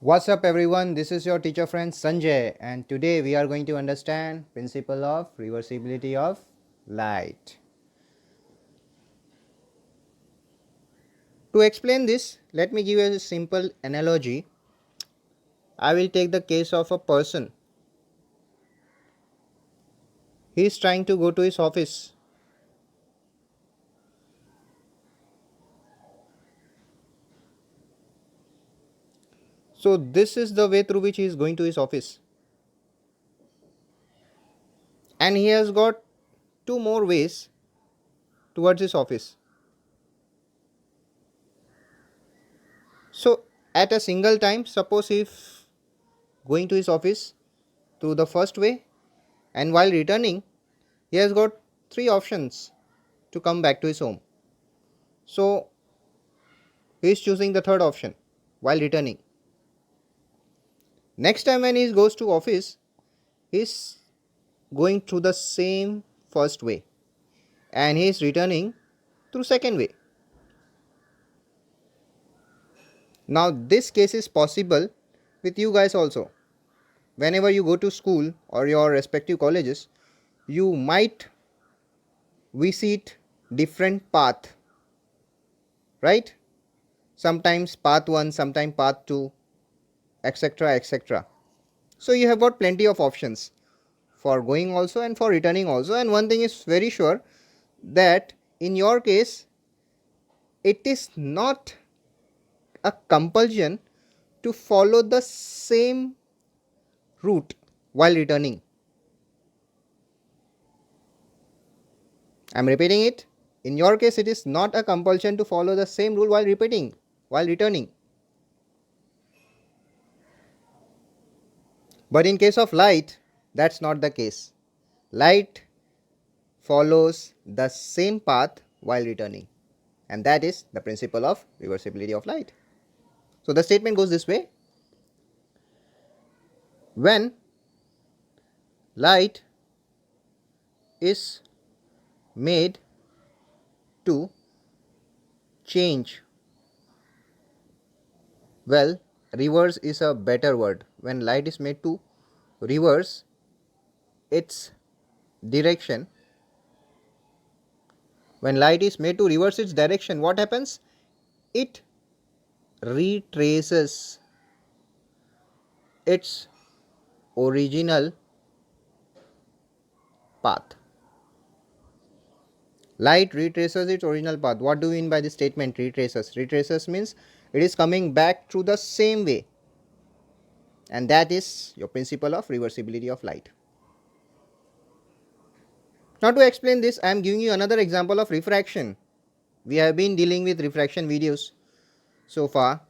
What's up everyone, this is your teacher friend Sanjay and today we are going to understand principle of reversibility of light. To explain this, let me give you a simple analogy. I will take the case of a person. He is trying to go to his office. So this is the way through which he is going to his office. And he has got two more ways towards his office. So at a single time, suppose if going to his office through the first way, and while returning he has got three options to come back to his home. So he is choosing the third option while returning. Next time when he goes to office, he is going through the same first way and he is returning through second way. Now this case is possible with you guys also. Whenever you go to school or your respective colleges, you might visit different path, right? Sometimes path 1, sometimes path 2, etc, etc. So you have got plenty of options for going also and for returning also, and one thing is very sure that in your case it is not a compulsion to follow the same route while returning. I am repeating it. In your case it is not a compulsion to follow the same rule while returning. But in case of light, that's not the case. Light follows the same path while returning, and that is the principle of reversibility of light. So the statement goes this way: when light is made to change, well, reverse is a better word. When light is made to reverse its direction, what happens? It retraces its original path. Light retraces its original path. What do we mean by this statement, retraces? Retraces means it is coming back through the same way, and that is your principle of reversibility of light. Now to explain this, I am giving you another example of refraction. We have been dealing with refraction videos so far.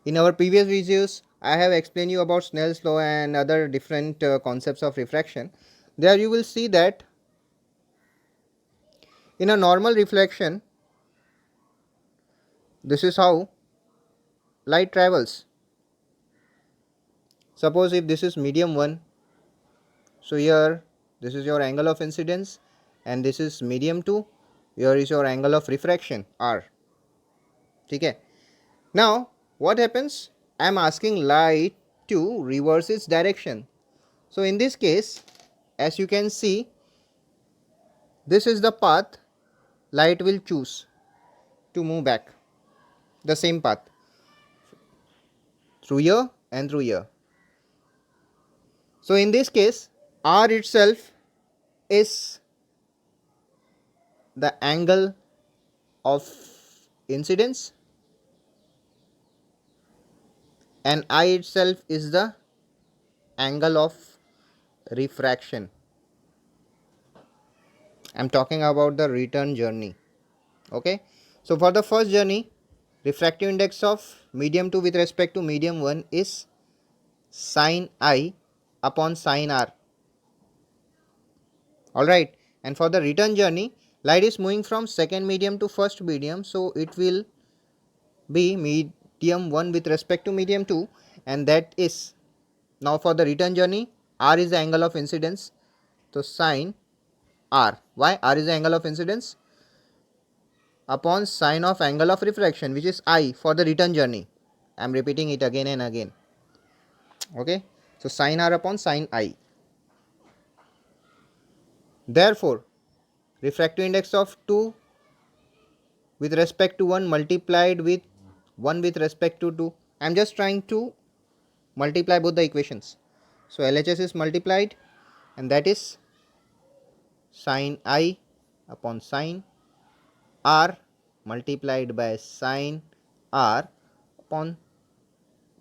In our previous videos, I have explained you about Snell's law and other different concepts of refraction. There you will see that in a normal reflection, this is how light travels. Suppose if this is medium 1, so here this is your angle of incidence and this is medium 2, here is your angle of refraction R. Okay. Now what happens? I am asking light to reverse its direction. So in this case, as you can see, this is the path light will choose to move back, the same path through here and through here. So in this case, R itself is the angle of incidence and I itself is the angle of refraction. I am talking about the return journey. Okay. So for the first journey, refractive index of medium 2 with respect to medium 1 is sin I upon sin R. Alright. And for the return journey, light is moving from second medium to first medium, so it will be medium 1 with respect to medium 2, and that is, now for the return journey, R is the angle of incidence, so sin R. Why? R is the angle of incidence upon sine of angle of refraction, which is I for the return journey. I'm repeating it again and again. Okay, so sin r upon sin I. Therefore, refractive index of 2 with respect to 1 multiplied with 1 with respect to 2. I'm just trying to multiply both the equations. So LHS is multiplied, and that is sin I upon sin r multiplied by sin r upon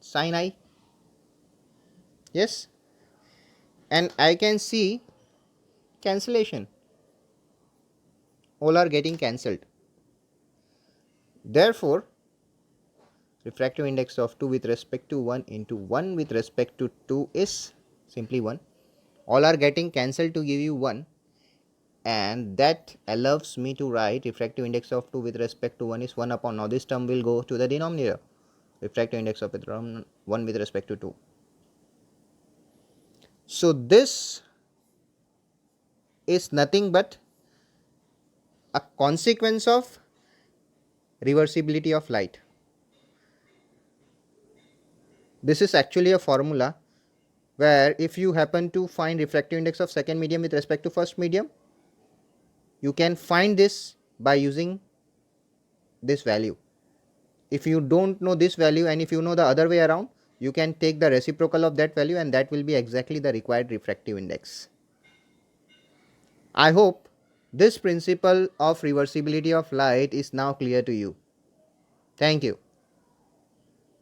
sin I. Yes, and I can see cancellation. All are getting cancelled. Therefore, refractive index of 2 with respect to 1 into 1 with respect to 2 is simply 1. All are getting cancelled to give you 1, and that allows me to write refractive index of 2 with respect to 1 is 1 upon, now this term will go to the denominator, refractive index of 1 with respect to 2. So this is nothing but a consequence of reversibility of light. This is actually a formula where if you happen to find refractive index of second medium with respect to first medium, you can find this by using this value. If you don't know this value, and if you know the other way around, you can take the reciprocal of that value, and that will be exactly the required refractive index. I hope this principle of reversibility of light is now clear to you. Thank you.